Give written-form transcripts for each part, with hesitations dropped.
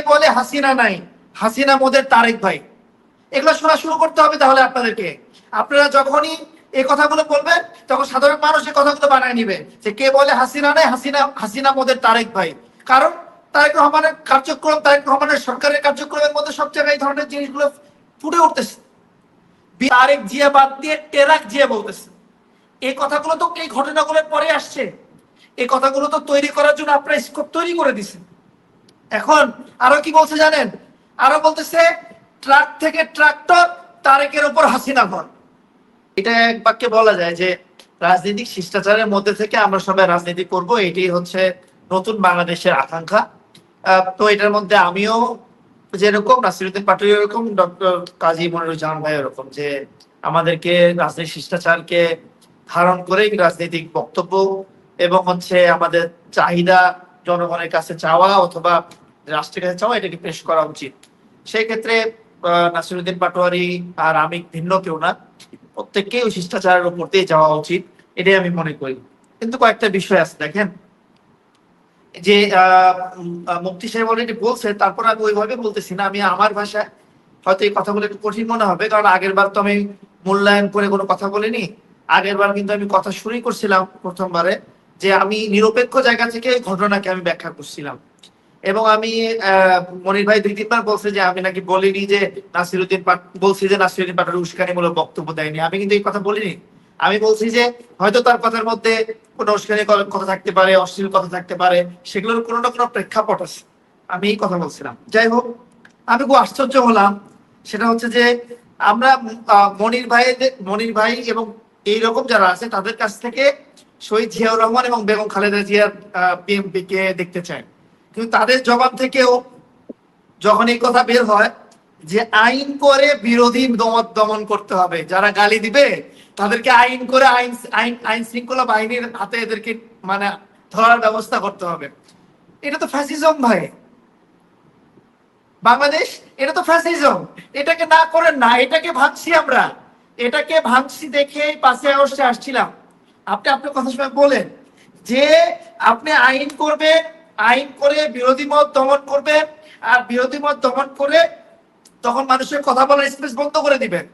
বলে হাসিনা নাই, হাসিনা মোদের তারেক ভাই। এগুলো শোনা শুরু করতে হবে তাহলে আপনাদেরকে। আপনারা যখনই এই কথাগুলো বলবেন তখন সাধারণ মানুষ এই কথাগুলো বানায় নিবে যে কে বলে হাসিনা নাই, হাসিনা মোদের তারেক ভাই। কারণ তারেক রহমানের কার্যক্রম, তারেক রহমানের সরকারের কার্যক্রমের মধ্যে সব জায়গায় এই ধরনের জিনিসগুলো ফুটে উঠতেছে। তারেক জিয়া বাদ দিয়ে টেরাক জিয়া বলতেছে। এই কথাগুলো তো এই ঘটনাগুলোর পরে আসছে। এই কথাগুলো তো তৈরি করার জন্য আপনারা স্কোপ তৈরি করে দিচ্ছেন। এখন আরো কি বলছে জানেন? আরো বলতেছে ট্রাক থেকে ট্রাক্টর, তারেকের উপর হাসিনা ভর। এটা এক বাক্যে বলা যায় যে রাজনৈতিক শিষ্টাচারের মধ্যে থেকে আমরা সবাই রাজনীতি করব, এটাই হচ্ছে নতুন বাংলাদেশের আকাঙ্ক্ষা। তো এটার মধ্যে আমিও যেরকম, নাসিরউদ্দিন পাটোয়ারি এরকম, ডক্টর কাজী মনিরুজ্জামান ভাই এরকম, যে আমাদেরকে রাজনৈতিক শিষ্টাচারকে ধারণ করেই রাজনৈতিক বক্তব্য এবং হচ্ছে আমাদের চাহিদা জনগণের কাছে চাওয়া অথবা রাষ্ট্রের কাছে চাওয়া, এটাকে পেশ করা উচিত। সেই ক্ষেত্রে নাসিরউদ্দিন পাটোয়ারি আর আমি ভিন্ন কেউ না, প্রত্যেককেই ওই শিষ্টাচারের উপর দিয়ে যাওয়া উচিত, এটাই আমি মনে করি। কিন্তু কয়েকটা বিষয় আছে দেখেন, যে মুফতি সাহেব অলরেডি বলছে, তারপর আমি ওইভাবে বলতেছি না, আমি আমার ভাষায়। হয়তো এই কথাগুলো একটু কঠিন মনে হবে, কারণ আগের বার তো আমি মূল্যায়ন করে কোনো কথা বলিনি। আগের বার কিন্তু আমি কথা শুরুই করছিলাম প্রথমবারে, যে আমি নিরপেক্ষ জায়গা থেকে ঘটনাকে আমি ব্যাখ্যা করছিলাম। এবং আমি মনির ভাই 2-3 বার বলছে যে আমি নাকি বলিনি যে বলছি যে নাসিরউদ্দিন পাটোয়ারি উস্কানিমূলক বক্তব্য দেয়নি। আমি কিন্তু এই কথা বলিনি। আমি বলছি যে হয়তো তার কথার মধ্যে কোনো উস্কানি কথা থাকতে পারে, অশ্লীল কথা থাকতে পারে, সেগুলোর কোনো না কোনো প্রেক্ষাপট আছে, আমি এই কথা বলছিলাম। যাই হোক, আমি খুব আশ্চর্য হলাম, সেটা হচ্ছে যে আমরা মনির ভাই এবং এইরকম যারা আছে তাদের কাছ থেকে শহীদ জিয়াউর রহমান এবং বেগম খালেদা জিয়ার বিএনপি কে দেখতে চাই, কিন্তু তাদের জবাব থেকেও যখন এই কথা বের হয় যে আইন করে বিরোধী মত দমন করতে হবে, যারা গালি দিবে তাদেরকে আইন করে আইন শৃঙ্খলা বাহিনীর হাতে এদেরকে মানে ধরার ব্যবস্থা করতে হবে, এটা তো ফ্যাসিজম ভাই। বাংলাদেশ, এটা তো ফ্যাসিজম। এটাকে না করেন না, এটাকে ভাঙছি আমরা। এটাকে ভাঙছি দেখে 5ই আগস্টে আসছিলাম। আপনি আপনার কথা সময় বলেন যে আপনি আইন করবেন, আইন করে বিরোধী মত দমন করবেন, আর বিরোধী মত দমন করে তখন মানুষের কথা বলার স্পেস বন্ধ করে দিবেন।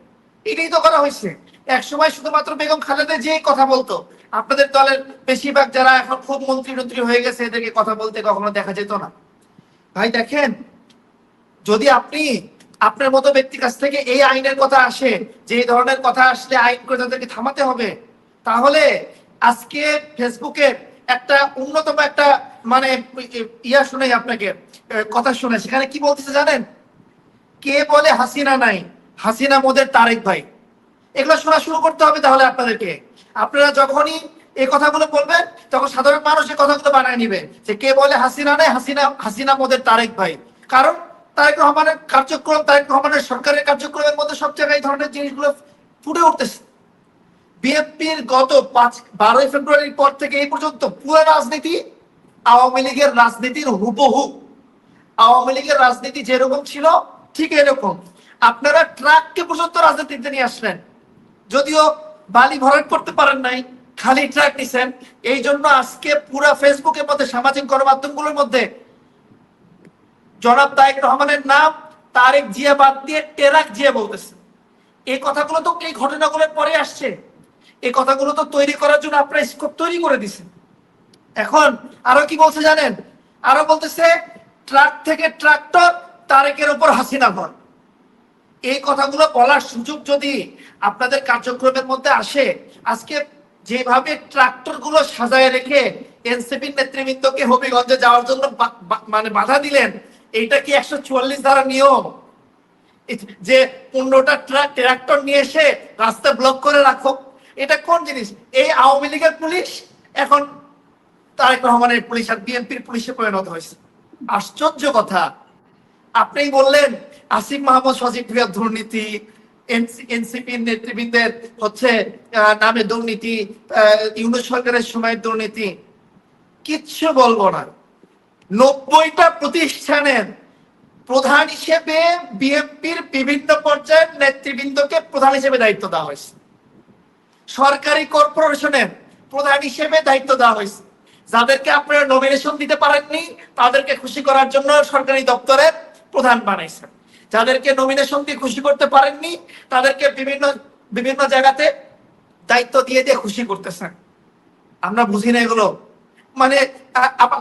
এটাই তো করা হয়েছে। এক সময় শুধুমাত্র বেগম খালেদা যে কথা বলতো, আপনাদের দলের বেশিরভাগ যারা এখন খুব মন্ত্রী হয়ে গেছে, এদেরকে কথা বলতে কখনো দেখা যেত না। ভাই দেখেন, যদি আপনি আপনার মতো ব্যক্তির কাছ থেকে এই আইনের কথা আসে, যে এই ধরনের কথা আসলে আইন করে তাদেরকে থামাতে হবে, তাহলে আজকে ফেসবুকে একটা অন্যতম একটা মানে ইয়া শুনে আপনাকে কথা শুনে, সেখানে কি বলতেছে জানেন? কে বলে হাসিনা নাই, হাসিনা মোদের তারেক ভাই। এগুলো শোনা শুরু করতে হবে তাহলে আপনাদেরকে। আপনারা যখনই এই কথাগুলো বলবেন তখন সাধারণ মানুষ এই কথাগুলো বানায় নিবে যে কে বলে হাসিনা নাই, হাসিনা মোদের তারেক ভাই। কারণ তারেক রহমানের কার্যক্রম, তারেক রহমানের সরকারের কার্যক্রমের মধ্যে সব জায়গায় এই ধরনের জিনিসগুলো ফুটে উঠতেছে। বিএনপির গত 12ই ফেব্রুয়ারির পর থেকে এই পর্যন্ত পুরো রাজনীতি আওয়ামী লীগের রাজনীতির হুবহু। আওয়ামী লীগের রাজনীতি যেরকম ছিল ঠিক এরকম। আপনারা ট্রাককে পর্যন্ত রাজনীতিতে নিয়ে আসলেন, যদিও বালি ভরাট করতে পারেন নাই, খালি ট্রাক নিছেন। এই জন্য আজকে পুরা ফেসবুকের মধ্যে, সামাজিক গণমাধ্যমগুলোর মধ্যে জনাব তারেক রহমানের নাম তারেক জিয়া বাদ দিয়ে টেরাক জিয়া বলতেছে। এই কথাগুলো তো এই ঘটনাগুলোর পরে আসছে। এই কথাগুলো তো তৈরি করার জন্য আপনারা স্কোপ তৈরি করে দিচ্ছেন। এখন আরো কি বলছে জানেন? আরো বলতেছে ট্রাক থেকে ট্রাক্টর, তারেকের উপর হাসিনা ভর। এই কথাগুলো বলার সুযোগ যদি আপনাদের কার্যক্রমের মধ্যে আসে, আজকে যেভাবে ট্রাক্টর গুলো সাজায় রেখে এনসিপির নেতৃবৃন্দকে হবিগঞ্জে যাওয়ার জন্য মানে বাধা দিলেন, এইটা কি 144 ধারা নিয়ম? যে 15টা ট্রাক্টর নিয়ে এসে রাস্তা ব্লক করে রাখো, এটা কোন জিনিস? এই আওয়ামী লীগের পুলিশ এখন তারেক রহমানের পুলিশ আর বিএনপির পুলিশে পরিণত হয়েছে। আশ্চর্য কথা। আপনি বললেন আসিফ মাহমুদ সজীব ভুইয়ার দুর্নীতি, এনসিপি নেতৃবৃন্দের হচ্ছে নামে দুর্নীতি, ইউনূস সরকারের সময় দুর্নীতি। কিচ্ছু বলবো না। 90টা প্রতিষ্ঠানের প্রধান হিসেবে বিএনপির বিভিন্ন পর্যায়ের নেতৃবৃন্দকে প্রধান হিসেবে দায়িত্ব দেওয়া হয়েছে। সরকারি কর্পোরেশনের প্রধান হিসেবে দায়িত্ব দেওয়া হয়েছে। যাদেরকে আপনারা নমিনেশন দিতে পারেননি তাদেরকে খুশি করার জন্য সরকারি দপ্তরের প্রধান বানাইছেন। যাদেরকে নমিনেশন দিয়ে খুশি করতে পারেননি তাদেরকে বিভিন্ন বিভিন্ন জায়গাতে দায়িত্ব দিয়ে দিয়ে খুশি করতেছেন। আমরা বুঝি না এগুলো। মানে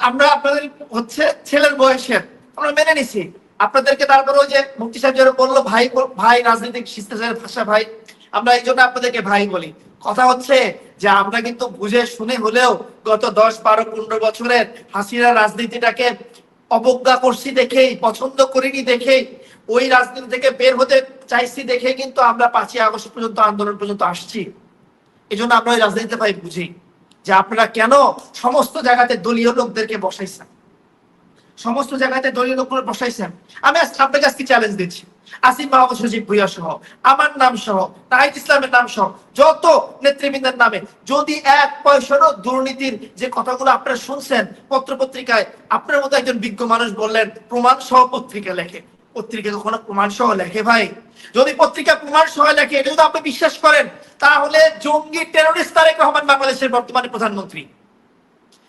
আমরা আপনাদের হচ্ছে ছেলের বয়সের, আমরা মেনে নিছি আপনাদেরকে। তারপরে ওই যে মুফতি সাহেব যারা বললো ভাই ভাই, রাজনৈতিক শিষ্টাচারের ভাষা ভাই, আমরা এই জন্য আপনাদেরকে ভাই বলি। কথা হচ্ছে যে আমরা কিন্তু বুঝে শুনে হলেও গত 10, 12, 15 বছরের হাসিনা রাজনীতিটাকে অবজ্ঞা করছি দেখেই, পছন্দ করিনি দেখেই, ওই রাজনীতি থেকে বের হতে চাইছি দেখে কিন্তু আমরা 5ই আগস্ট পর্যন্ত আন্দোলন পর্যন্ত আসছি। এই জন্য আমরা ওই রাজনীতিতে ভাই বুঝি যে আপনারা কেন সমস্ত জায়গাতে দলীয় লোকদেরকে বসাইছেন, সমস্ত জায়গাতে দলীয় লোকগুলো বসাইছেন। আমি আপনাকে আজকে চ্যালেঞ্জ দিচ্ছি, আসিফ মাহমুদ সজীব ভুইয়া সহ, আমার নাম সহ, নাহিদ ইসলামের নাম সহ যত নেতৃবৃন্দের নামে যদি 1 পয়সারও দুর্নীতির যে কথাগুলো আপনারা শুনছেন পত্র পত্রিকায়, আপনার মতো একজন বিজ্ঞ মানুষ বললেন প্রমাণ সহ পত্রিকা লেখে। পত্রিকা কখনো প্রমাণ সহ লেখে ভাই? যদি পত্রিকা প্রমাণ সহ লেখে, এটা যদি আপনি বিশ্বাস করেন, তাহলে জঙ্গি টেরোরিস্ট তারেক রহমান বাংলাদেশের বর্তমানে প্রধানমন্ত্রী।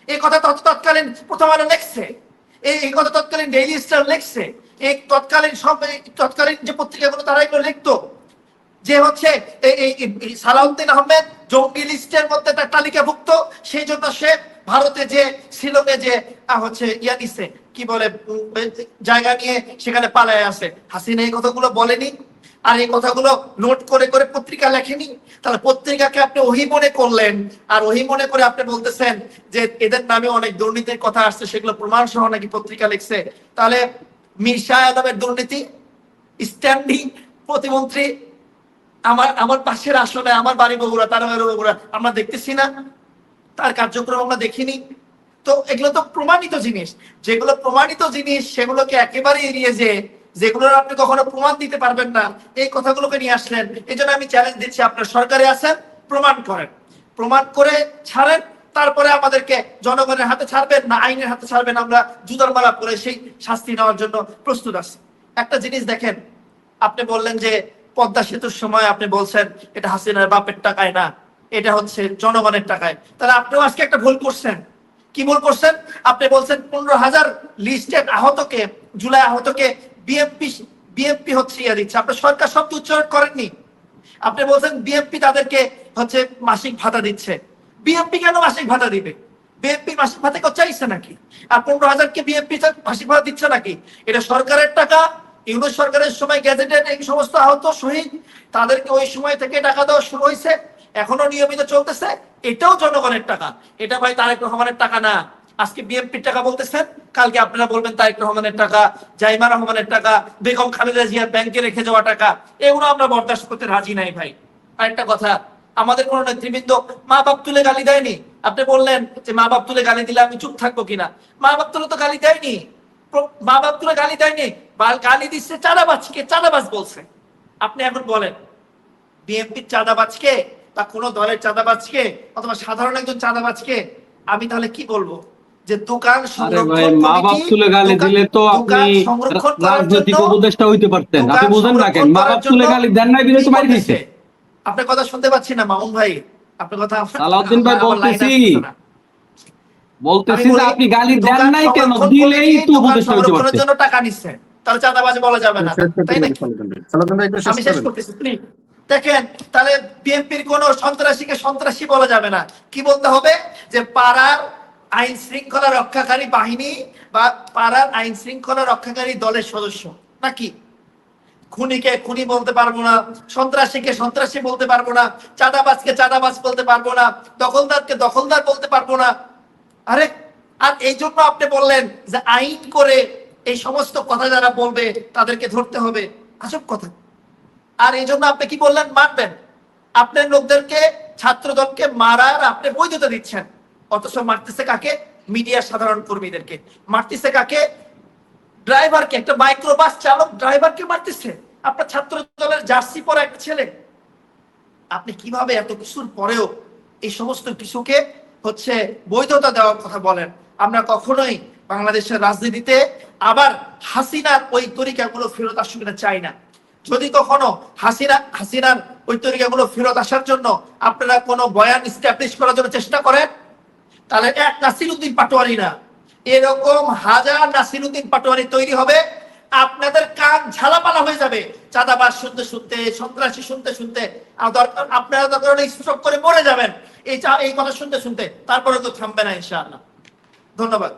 এই কথা তৎকালীন প্রথম আলো লেখছে, এই কথা তৎকালীন ডেইলি স্টার লেখছে, এই তৎকালীন যে পত্রিকাগুলো তারা এগুলো লিখতো যে হচ্ছে এই সালাউদ্দিন আহমেদ জঙ্গি লিস্টের মধ্যে তার তালিকাভুক্ত, সেই জন্য সে ভারতে যে শিলংয়ে যে হচ্ছে ইয়া নিছে, কি বলে জায়গা নিয়ে সেখানে পালায় আছে। হাসিনা এই কথাগুলো বলেনি, আর এই কথাগুলো নোট করে করে পত্রিকা লেখেনি। তাহলে পত্রিকাকে আপনি ওহি মনে করলেন, আর ওহি মনে করে আপনি বলতেছেন যে এদের নামে অনেক দুর্নীতির কথা আসছে, সেগুলো প্রমাণ সহ নাকি পত্রিকা লিখছে। তাহলে মীর শাহ আলমের দুর্নীতি, স্ট্যান্ডিং প্রতিমন্ত্রী আমার পাশের আসলে আমার বাড়ি বগুড়া, তার বাড়ি বগুড়া, আমরা দেখতেছি না? তার কার্যক্রম আমরা দেখিনি? তো এগুলো তো প্রমাণিত জিনিস। যেগুলো প্রমাণিত জিনিস সেগুলোকে একেবারে এড়িয়ে যেগুলোর আপনি কখনো প্রমাণ দিতে পারবেন না, এই কথাগুলোকে নিয়ে আসলেন। এই জন্য আমি চ্যালেঞ্জ দিচ্ছি, আপনার সরকারে আছেন, প্রমাণ করেন, প্রমাণ করে ছাড়েন, তারপরে আমাদেরকে জনগণের হাতে ছাড়বেন না আইনের হাতে ছাড়বেন, আমরা জুতার মালা পরে সেই শাস্তি নেওয়ার জন্য প্রস্তুত আছি। একটা জিনিস দেখেন, আপনি বললেন যে পদ্মা সেতুর সময় আপনি বলছেন এটা হাসিনার বাপের টাকায় না, এটা হচ্ছে জনগণের টাকায়। তাহলে আপনিও আজকে একটা ভুল করছেন। কি ভুল করছেন? আপনি বলছেন 15,000 লিস্টেড আহতকে, জুলাই আহতকে বিএমপি হচ্ছে ইয়া দিচ্ছে। আপনার সরকার শব্দ উচ্চারণ করেননি। আপনি বলছেন বিএমপি তাদেরকে হচ্ছে মাসিক ভাতা দিচ্ছে। বিএমপি কেন মাসিক ভাতা দিবে? বিএমপি মাসিক ভাতা কেউ চাইছে নাকি? আর 15,000-কে বিএমপি মাসিক ভাতা দিচ্ছে নাকি? এটা সরকারের টাকা। ইউনূস সরকারের সময় গ্যাজেটেড এই সমস্ত আহত শহীদ তাদেরকে ওই সময় থেকে টাকা দেওয়া শুরু হয়েছে, এখনো নিয়মিত চলতেছে। এটাও জনগণের টাকা। এটা ভাই তারেক রহমানের টাকা না। আজকে বিএনপির টাকা বলতেছেন, কালকে আপনারা বলবেন তারেক রহমানের টাকা, জাইমা রহমানের টাকা, বেগম খালেদা জিয়ার ব্যাংকে রেখে যাওয়া টাকা। এগুলো আমরা বরদাস্ত করতে রাজি নাই ভাই। আরেকটা কথা, আমাদের কোন নেতৃবৃন্দ মা বাপ তুলে গালি দেয়নি। আপনি বললেন যে মা বাপ তুলে গালি দিলে আমি চুপ থাকবো কিনা। মা বাপ তুলে তো গালি দেয়নি, মা বাপ তুলে গালি দেয়নি, গালি দিচ্ছে চাঁদাবাজকে, চাঁদাবাজ বলছে। আপনি এখন বলেন বিএনপির চাঁদাবাজকে বা কোন দলের চাঁদাবাজকে অথবা সাধারণ একজন চাঁদাবাজকে আমি তাহলে কি বলবো? যে দোকান সংরক্ষণ মা বাপ তুলে গালি দিলে তো আপনি রাজনৈতিক উপদেষ্টা হইতে পারতেন। আপনি বুঝেন না কেন? মা বাপ তুলে গালি দেন নাই বিলে তো মারি দিয়েছে। আপনার কথা শুনতে পাচ্ছি না মামুন ভাই, আপনার কথা। সালাউদ্দিন ভাই বলতেছি যে আপনি গালি দেন নাই কেন? দিলেই তো উপদেষ্টা হইতে পারতেন। জন্য টাকা নিচ্ছে, তাহলে চাঁদাবাজ বলা যাবে না, তাই না? আমি শেষ করতেছি প্লিজ। দেখেন, তাহলে বিএনপির কোন সন্ত্রাসীকে সন্ত্রাসী বলা যাবে না। কি বলতে হবে? যে পাড়ার আইন শৃঙ্খলা রক্ষাকারী বাহিনী বা পাড়ার আইন শৃঙ্খলা রক্ষাকারী দলের সদস্য নাকি? খুনিকে খুনি বলতে পারবো না, সন্ত্রাসীকে সন্ত্রাসী বলতে পারবো না, চাঁদাবাজকে চাঁদাবাজ বলতে পারবো না, দখলদারকে দখলদার বলতে পারবো না। আরে, আর এই জন্য আপনি বললেন যে আইন করে এই সমস্ত কথা যারা বলবে তাদেরকে ধরতে হবে। আজব কথা। আর এই জন্য আপনি কি বললেন? মারবেন। আপনার লোকদেরকে, ছাত্র দলকে মারার আপনি বৈধতা দিচ্ছেন, অথচ মারতেছে কাকে? মিডিয়ার সাধারণ কর্মীদেরকে মারতেছে। কাকে? ড্রাইভারকে, একটা মাইক্রোবাস চালক ড্রাইভারকে মারতেছে আপনার ছাত্র দলের জার্সি পরা একটা ছেলে। আপনি কিভাবে এত কিছুর পরেও এই সমস্ত কিছুকে হচ্ছে বৈধতা দেওয়ার কথা বলেন? আমরা কখনোই বাংলাদেশের রাজনীতিতে আবার হাসিনার ওই তরিকাগুলো ফেরত আসুক না চাই না। যদি কখনো হাসিনার ওই তরিকাগুলো ফেরত আসার জন্য আপনারা কোনো বয়ান এস্টাবলিশ করার জন্য চেষ্টা করেন, তাহলে এক নাসিরউদ্দিন পাটোয়ারি না, এরকম হাজার নাসিরউদ্দিন পাটোয়ারি তৈরি হবে, আপনাদের কান ঝালাপালা হয়ে যাবে চাঁদাবাজ শুনতে শুনতে, সন্ত্রাসী শুনতে শুনতে। আপনারা দরকার স্ট্রোক করে মরে যাবেন এই কথা শুনতে শুনতে, তারপরে তো থামবে না ইনশাআল্লাহ। ধন্যবাদ।